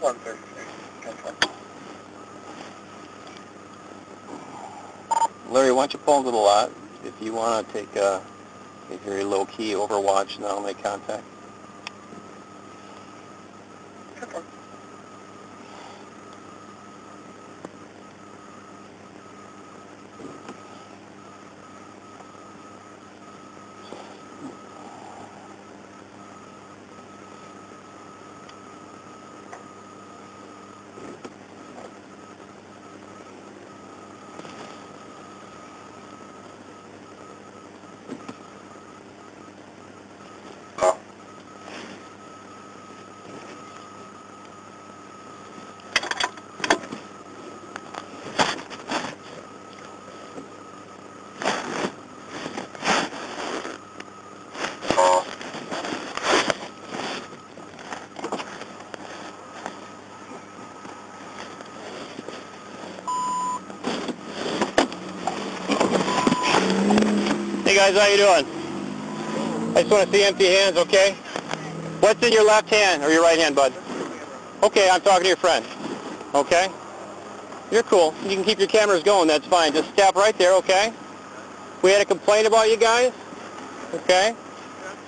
1 sir. 10-4. Larry, why don't you pull into the lot? If you want to take a very low-key overwatch, and then I'll make contact. 10-4. Hey guys, how you doing? I just want to see empty hands, okay? What's in your left hand or your right hand, bud? Okay, I'm talking to your friend. Okay? You're cool. You can keep your cameras going, that's fine. Just stop right there, okay? We had a complaint about you guys, okay?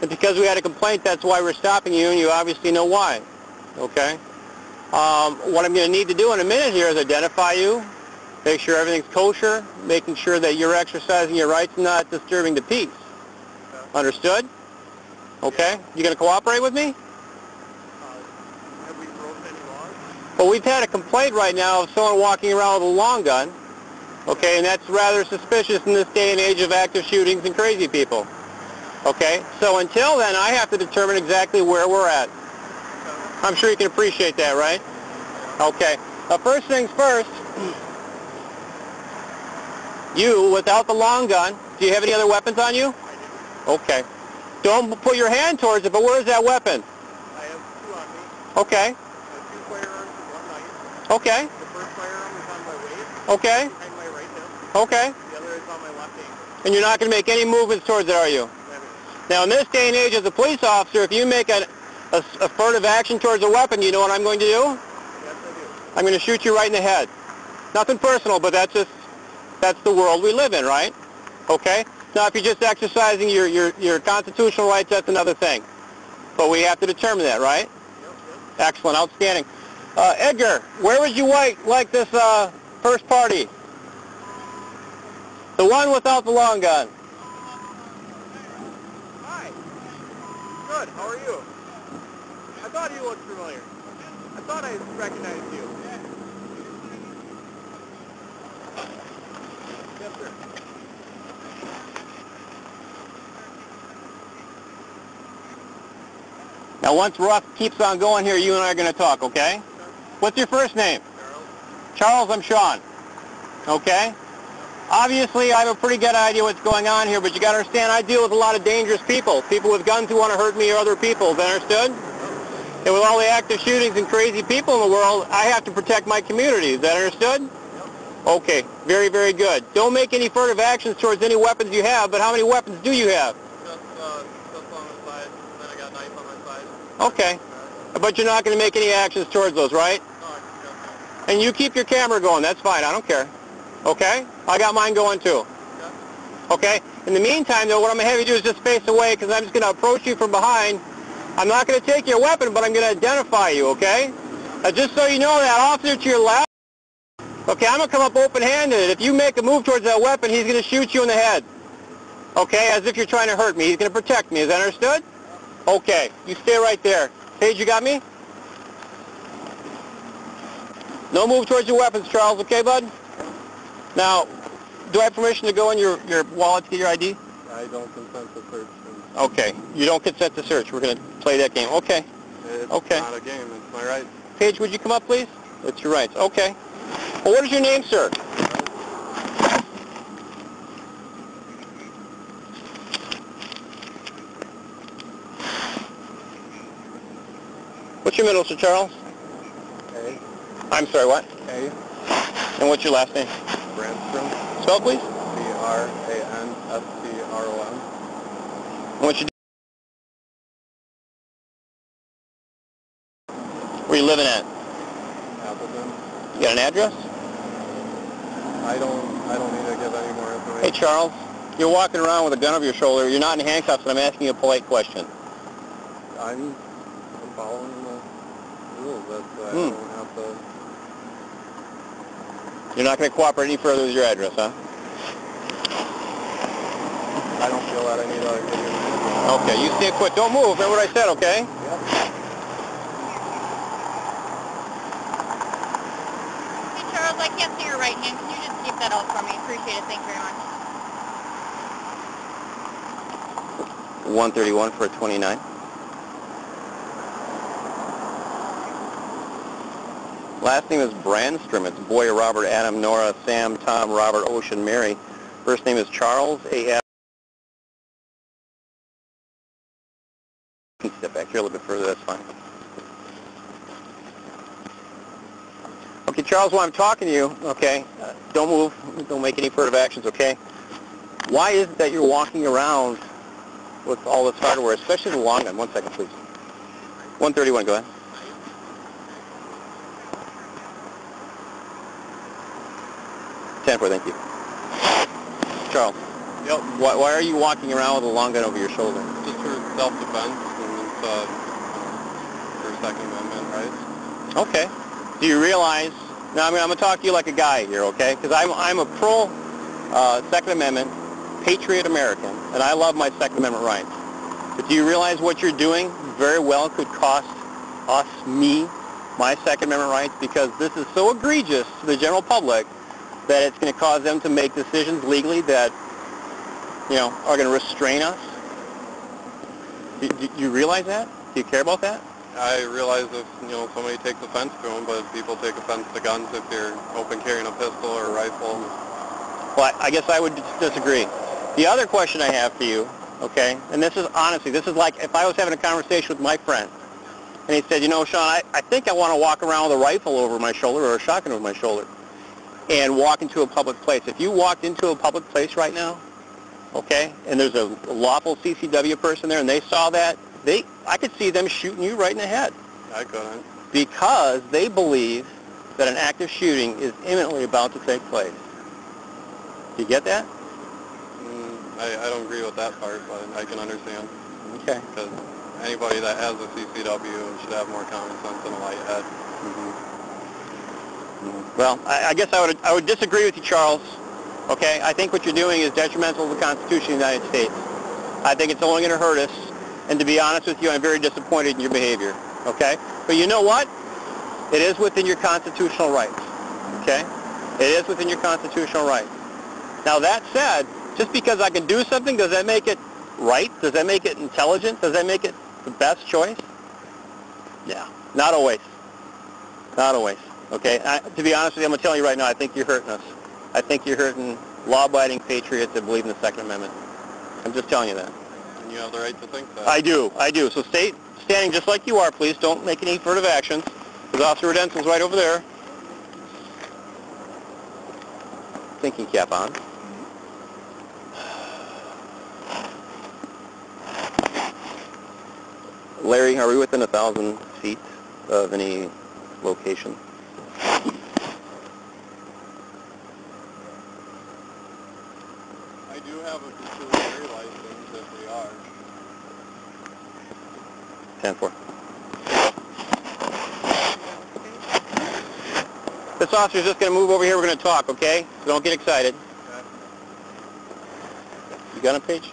And because we had a complaint, that's why we're stopping you, and you obviously know why, okay? What I'm going to need to do in a minute here is identify you, make sure everything's kosher, making sure that you're exercising your rights and not disturbing the peace. Understood? Okay? You going to cooperate with me? Have we broken any laws? Well, we've had a complaint right now of someone walking around with a long gun, okay, and that's rather suspicious in this day and age of active shootings and crazy people. Okay? So until then, I have to determine exactly where we're at. I'm sure you can appreciate that, right? Okay. First things first, you, without the long gun, do you have any other weapons on you? I do. Okay. Don't put your hand towards it, but where's that weapon? I have 2 on me. Okay. I have 2 firearms and 1 knife. Okay. The first firearm is on my waist. Okay. Behind my right hip. Okay. The other is on my left ankle. And you're not going to make any movements towards it, are you? Now, in this day and age as a police officer, if you make a furtive action towards a weapon, you know what I'm going to do? Yes, I do. I'm going to shoot you right in the head. Nothing personal, but that's the world we live in, right? Okay? Now, if you're just exercising your constitutional rights, that's another thing. But we have to determine that, right? Yep. Excellent. Outstanding. Edgar, where would you like this first party? The one without the long gun. Hi. Good. How are you? I thought you looked familiar. I thought I recognized you. Yes, sir. Now, once Russ keeps on going here, you and I are going to talk, okay? What's your first name? Charles. Charles, I'm Sean. Okay? Obviously, I have a pretty good idea what's going on here, but you got to understand, I deal with a lot of dangerous people. People with guns who want to hurt me or other people. Is that understood? And with all the active shootings and crazy people in the world, I have to protect my community. Is that understood? Yep. Okay. Very, very good. Don't make any furtive actions towards any weapons you have, but how many weapons do you have? Just on the side, and then I got a knife on my side. Okay. But you're not going to make any actions towards those, right? No, I can just... And you keep your camera going. That's fine. I don't care. Okay? I got mine going too. Yeah. Okay? In the meantime, though, what I'm going to have you do is just face away because I'm just going to approach you from behind. I'm not going to take your weapon, but I'm going to identify you, okay? Just so you know, that officer to your left, okay, I'm going to come up open-handed. If you make a move towards that weapon, he's going to shoot you in the head. Okay? As if you're trying to hurt me. He's going to protect me. Is that understood? Okay. You stay right there. Paige, you got me? No move towards your weapons, Charles. Okay, bud? Now, do I have permission to go in your wallet to get your ID? I don't consent to search. Okay. You don't consent to search. We're going to play that game. Okay. It's Okay. not a game. It's my right. Paige, would you come up, please? It's your rights. Okay. Well, what is your name, sir? What's your middle, Sir Charles? A. I'm sorry, what? A. And what's your last name? Brandstrom. Spell, please. B-R-A-N-S-T-R-O-M. And what you Where you living at? Appleton. You got an address? I don't need to give any more information. Hey, Charles, you're walking around with a gun over your shoulder. You're not in handcuffs, and I'm asking you a polite question. I'm following the rules. That's I don't have to. You're not going to cooperate any further with your address, huh? I don't feel that I need to give you an address. Okay, you stay put. Don't move. Remember what I said, okay? Yep. Hey, Charles, I can't see your right hand. Can you just keep that out for me? Appreciate it. Thank you very much. 131 for a 29. Last name is Brandstrom. It's Boyer, Robert, Adam, Nora, Sam, Tom, Robert, Ocean, Mary. First name is Charles, A.F. You can step back here a little bit further, that's fine. Okay, Charles, while I'm talking to you, okay, don't move, don't make any further actions, okay? Why is it that you're walking around with all this hardware, especially the long gun? 1 second, please. 131, go ahead. Thank you. Charles. Yep. Why are you walking around with a long gun over your shoulder? Just for self-defense and for Second Amendment rights. Okay. Do you realize? Now I'm going to talk to you like a guy here, okay? Because I'm a pro Second Amendment, patriot American, and I love my Second Amendment rights. But do you realize what you're doing very well could cost me, my Second Amendment rights? Because this is so egregious to the general public that it's going to cause them to make decisions legally that, are going to restrain us. Do you realize that? Do you care about that? I realize if, somebody takes offense to them, but people take offense to guns if you're open carrying a pistol or a rifle. Well, I guess I would disagree. The other question I have for you, okay, and this is honestly, this is like if I was having a conversation with my friend, and he said, Sean, I think I want to walk around with a rifle over my shoulder or a shotgun over my shoulder and walk into a public place. If you walked into a public place right now, okay, and there's a lawful CCW person there and they saw that, I could see them shooting you right in the head. I couldn't. Because they believe that an active shooting is imminently about to take place. Do you get that? I don't agree with that part, but I can understand. Okay. Because anybody that has a CCW should have more common sense than a light head. Well, I guess I would disagree with you, Charles. Okay, I think what you're doing is detrimental to the Constitution of the United States. I think it's only going to hurt us. And to be honest with you, I'm very disappointed in your behavior. Okay? But you know what? It is within your constitutional rights. Okay? It is within your constitutional rights. Now that said, just because I can do something, does that make it right? Does that make it intelligent? Does that make it the best choice? Yeah. Not always. Not always. Okay? To be honest with you, I'm going to tell you right now, I think you're hurting us. I think you're hurting law-abiding patriots that believe in the Second Amendment. I'm just telling you that. And you have the right to think that. I do. So stay standing just like you are, please. Don't make any furtive actions. Because Officer Redenson's right over there. Thinking cap on. Larry, are we within 1,000 feet of any location? I do have a concealed carry license if we are. 10-4. This officer's just going to move over here. We're going to talk, okay? So don't get excited. Okay. You got a page?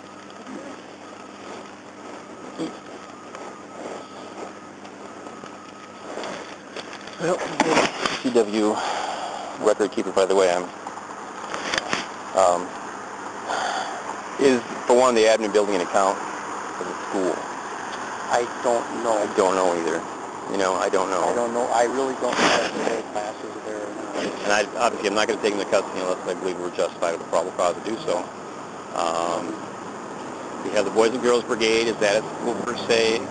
Well, CW record keeper, by the way, is, for one, the admin building an account for the school? I don't know. I don't know either. I don't know. I don't know. I really don't know if today classes are there or not. And obviously, I'm not going to take him to custody unless I believe we're justified with a probable cause to do so. We have the Boys and Girls Brigade. Is that a school per se?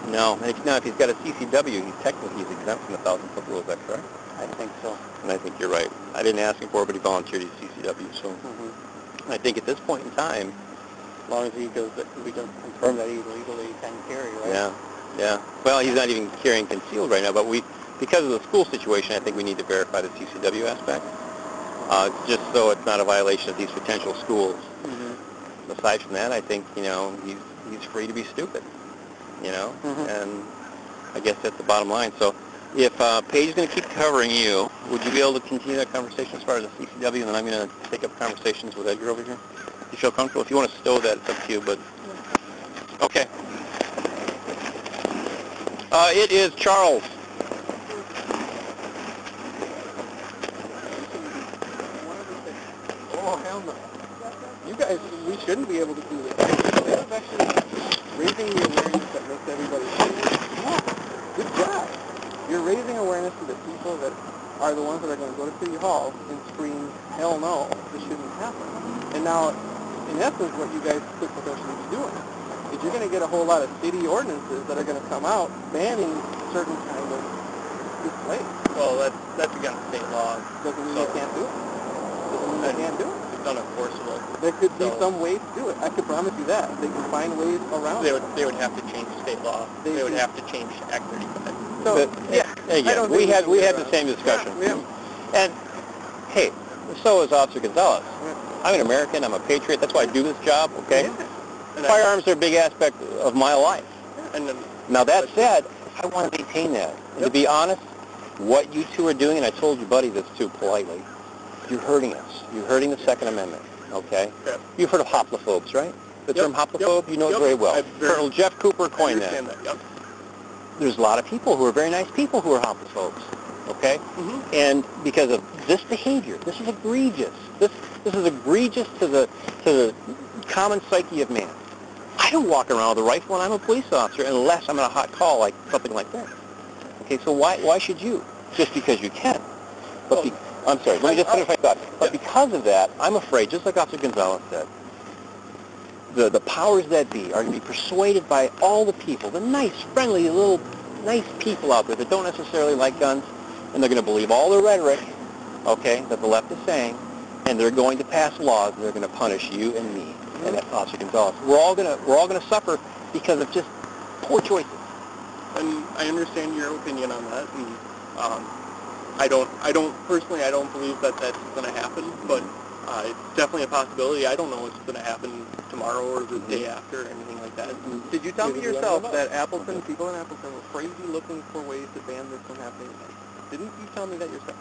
No. Now, if he's got a CCW, he's technically exempt from the 1,000-foot rule. Is that correct? I think so. And I think you're right. I didn't ask him for it, but he volunteered his CCW. So I think at this point in time, As long as we can confirm that he legally can carry, right? yeah, Yeah. Well, he's not even carrying concealed right now, but because of the school situation, I think we need to verify the CCW aspect, just so it's not a violation of these potential schools. Mm-hmm. Aside from that, I think, he's free to be stupid, Mm-hmm. and I guess that's the bottom line. So if Paige is going to keep covering you, would you be able to continue that conversation as far as the CCW, and then I'm going to take up conversations with Edgar over here? You feel comfortable? If you want to stow that, it's up to you, but... Okay. It is Charles. Oh, hell no. You guys, we shouldn't be able to do this. Instead of actually raising the awareness that makes everybody safe. Good job. You're raising awareness to the people that are the ones that are going to go to City Hall and scream, hell no, this shouldn't happen. And now, in essence, what you guys could potentially be doing is you're going to get a whole lot of city ordinances that are going to come out banning certain kind of displays. Well, that's against state law. Doesn't mean you can't do it. Doesn't mean you can't do it. It's unenforceable. There could be some ways to do it. I can promise you that. They can find ways around it. They would have to change state law. They would have to change Act 35. So, yeah. Again, we had the same discussion. Yeah. And, hey, so is Officer Gonzalez. Yeah. I'm an American. I'm a patriot. That's why I do this job, okay? Yeah. And Firearms are a big aspect of my life. And Now, that said, I want to maintain that. And to be honest, what you two are doing, and I told your buddy this too politely, you're hurting us. You're hurting the Second Amendment, okay? Yep. You've heard of hoplophobe, right? The term hoplophobe, you know it very well. Colonel Jeff Cooper coined that. Yep. There's a lot of people who are very nice people who are homophobes, okay? Mm-hmm. And because of this behavior, this is egregious. This is egregious to the common psyche of man. I don't walk around with a rifle, and I'm a police officer unless I'm in a hot call, like something like that. Okay, so why should you? Just because you can. But I'm sorry, let me just finish my thought. But because of that, I'm afraid, just like Officer Gonzalez said, the powers that be are going to be persuaded by all the people, the nice, friendly, little, nice people out there that don't necessarily like guns, and they're going to believe all the rhetoric, okay, that the left is saying, and they're going to pass laws that are going to punish you and me, and that's Officer Gonzalez. We're all going to suffer because of just poor choices. And I understand your opinion on that, and I don't personally, I don't believe that that's going to happen, but it's definitely a possibility. I don't know what's going to happen tomorrow or the day after or anything like that. Did you tell me yourself that Appleton, people in Appleton were crazy looking for ways to ban this from happening again? Didn't you tell me that yourself?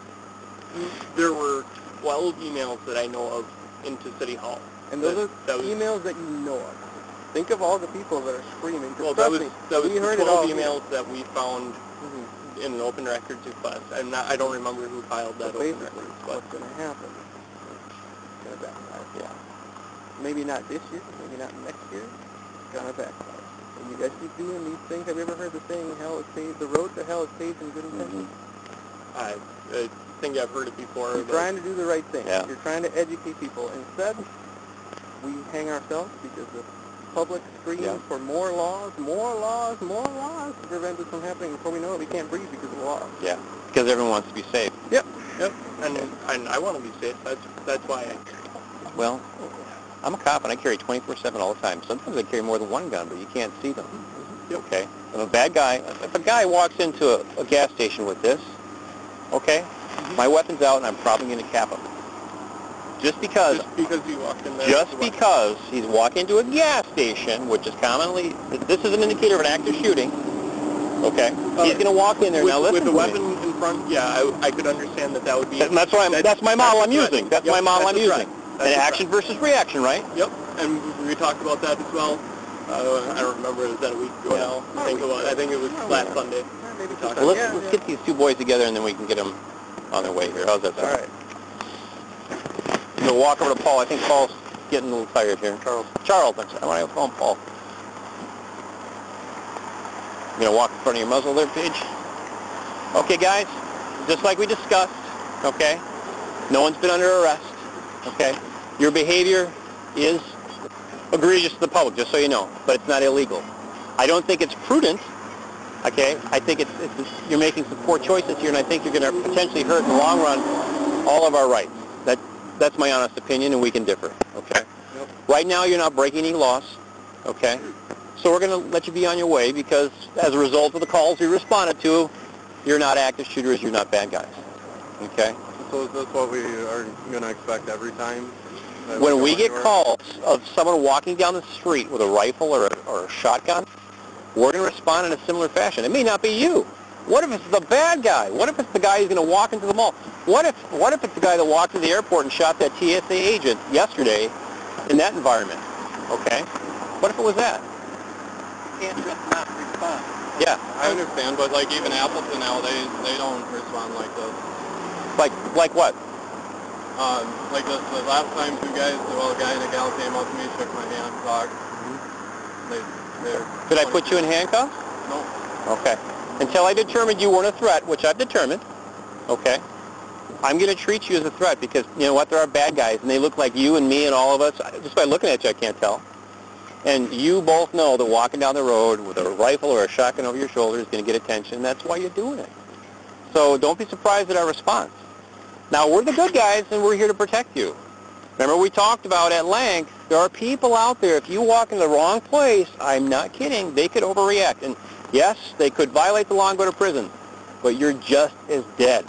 There were 12 emails that I know of into City Hall. And those are emails that you know of. Think of all the people that are screaming. Well, that was we heard 12 it all emails that we found in an open records request. I don't remember who filed that open records request. What's going to happen? It's going to backfire. Yeah. Maybe not this year, maybe not next year. It's going to backfire. And you guys keep doing these things. Have you ever heard the saying, hell is paved, the road to hell is paved in good intentions? I think I've heard it before. You're trying to do the right thing. Yeah. You're trying to educate people. Instead, we hang ourselves because the public screams for more laws to prevent this from happening. Before we know it, we can't breathe because of the laws. Yeah, because everyone wants to be safe. Yep. And I want to be safe. That's why Well, I'm a cop and I carry 24/7 all the time. Sometimes I carry more than one gun, but you can't see them. Okay? I'm a bad guy. If a guy walks into a gas station with this, okay, my weapon's out and I'm probably going to cap him. Just because he walked in there. Just because he's walking into a gas station, which is commonly, this is an indicator of an active shooting, okay? He's going to walk in there. Now listen, with a weapon in front, yeah, I could understand that would be... That's my model I'm using. That's my model I'm using. An action versus reaction, right? Yep, and we talked about that as well. I don't remember, was that a week ago now? I think it was last Sunday. Well, let's get these two boys together and then we can get them on their way here. How's that sound? All right. I'm going to walk over to Paul. I think Paul's getting a little tired here. Charles, I want to call him Paul. I'm going to walk in front of your muzzle there, Paige. Okay, guys, just like we discussed, okay, no one's been under arrest, okay? Your behavior is egregious to the public, just so you know, but it's not illegal. I don't think it's prudent, okay? I think you're making some poor choices here, and I think you're going to potentially hurt in the long run all of our rights. That's my honest opinion, and we can differ, okay? Yep. Right now, you're not breaking any laws, okay? So we're going to let you be on your way because as a result of the calls we responded to, you're not active shooters, you're not bad guys. Okay? So is this what we are going to expect every time? When we get calls of someone walking down the street with a rifle or a shotgun, we're going to respond in a similar fashion. It may not be you. What if it's the bad guy? What if it's the guy who's going to walk into the mall? What if it's the guy that walked to the airport and shot that TSA agent yesterday in that environment? Okay? What if it was that? You can't just not respond. Yeah. I understand, but like even Appleton nowadays, they don't respond like this. Like what? Like the last time a guy and a gal came up to me, shook my hand, talked. Did I put you in handcuffs? No. Okay. Until I determined you weren't a threat, which I've determined, okay, I'm going to treat you as a threat because, you know what, there are bad guys, and they look like you and me and all of us. Just by looking at you, I can't tell. And you both know that walking down the road with a rifle or a shotgun over your shoulder is going to get attention, and that's why you're doing it. So don't be surprised at our response. Now, we're the good guys, and we're here to protect you. Remember, we talked about at length, there are people out there, if you walk in the wrong place, I'm not kidding, they could overreact. And yes, they could violate the law and go to prison, but you're just as dead.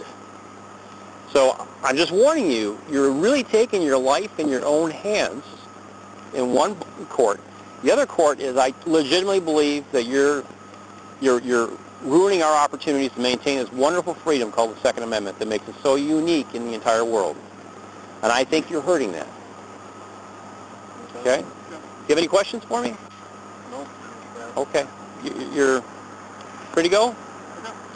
So I'm just warning you, you're really taking your life in your own hands in one court. The other court is I legitimately believe that you're ruining our opportunities to maintain this wonderful freedom called the Second Amendment that makes it so unique in the entire world. And I think you're hurting that. Okay? Do you have any questions for me? No. Okay. You're free to go?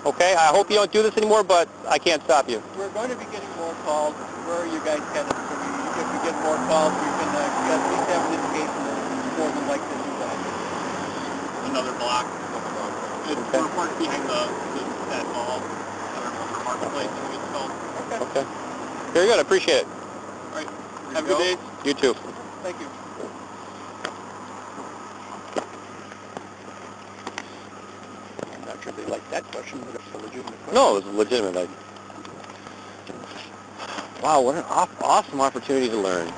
Okay. I hope you don't do this anymore, but I can't stop you. We're going to be getting more calls. Where are you guys headed? So if we get more calls, we can at least have an indication that more than likely to do that. Another block. We're parked behind that mall. I don't know, for Marketplace, I think it's called. Okay. Very good. I appreciate it. All right. Have a good day. You too. Thank you. I'm not sure they like that question, but it's a legitimate question. No, it was legitimate. Wow, what an awesome opportunity to learn.